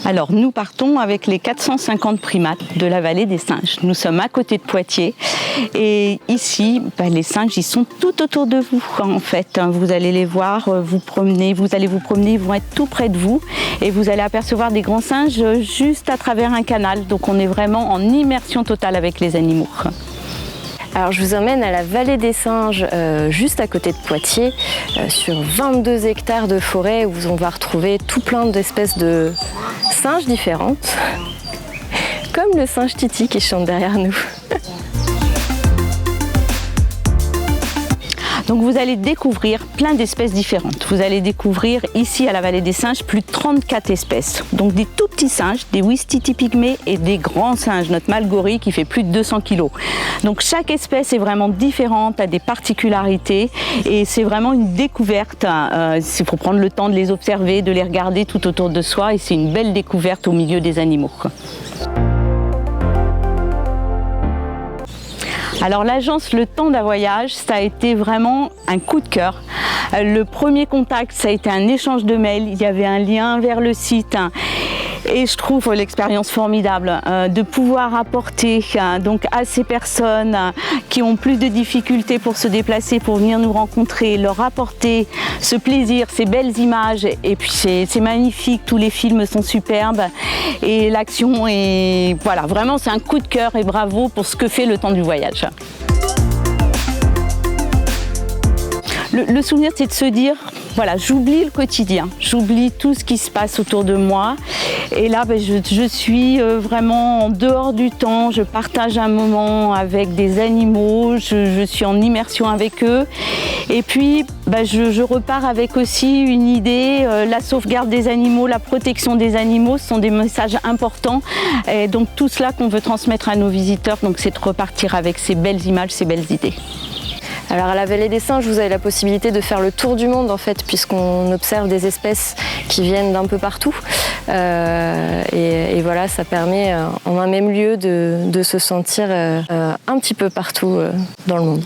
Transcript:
Alors nous partons avec les 450 primates de la vallée des singes. Nous sommes à côté de Poitiers et ici les singes ils sont tout autour de vous en fait. Vous allez les voir, vous allez vous promener, ils vont être tout près de vous et vous allez apercevoir des grands singes juste à travers un canal. Donc on est vraiment en immersion totale avec les animaux. Alors je vous emmène à la vallée des singes, juste à côté de Poitiers, sur 22 hectares de forêt où on va retrouver tout plein d'espèces de singes différentes, comme le singe Titi qui chante derrière nous. Donc vous allez découvrir plein d'espèces différentes. Vous allez découvrir ici à la vallée des singes plus de 34 espèces. Donc des tout petits singes, des ouistiti pygmées et des grands singes, notre mâle gorille qui fait plus de 200 kg. Donc chaque espèce est vraiment différente, a des particularités et c'est vraiment une découverte. Il faut prendre le temps de les observer, de les regarder tout autour de soi et c'est une belle découverte au milieu des animaux. Alors l'agence Le Temps d'un Voyage, ça a été vraiment un coup de cœur. Le premier contact, ça a été un échange de mails, il y avait un lien vers le site. Et je trouve l'expérience formidable de pouvoir apporter donc à ces personnes qui ont plus de difficultés pour se déplacer, pour venir nous rencontrer, leur apporter ce plaisir, ces belles images. Et puis c'est magnifique, tous les films sont superbes et l'action est voilà, vraiment c'est un coup de cœur et bravo pour ce que fait Le Temps du Voyage. Le souvenir, c'est de se dire, voilà, j'oublie le quotidien, j'oublie tout ce qui se passe autour de moi. Et là, je suis vraiment en dehors du temps, je partage un moment avec des animaux, je suis en immersion avec eux. Et puis, je repars avec aussi une idée, la sauvegarde des animaux, la protection des animaux, ce sont des messages importants. Et donc tout cela qu'on veut transmettre à nos visiteurs, donc c'est de repartir avec ces belles images, ces belles idées. Alors à la vallée des singes, vous avez la possibilité de faire le tour du monde en fait, puisqu'on observe des espèces qui viennent d'un peu partout. Et voilà, ça permet en un même lieu de se sentir un petit peu partout dans le monde.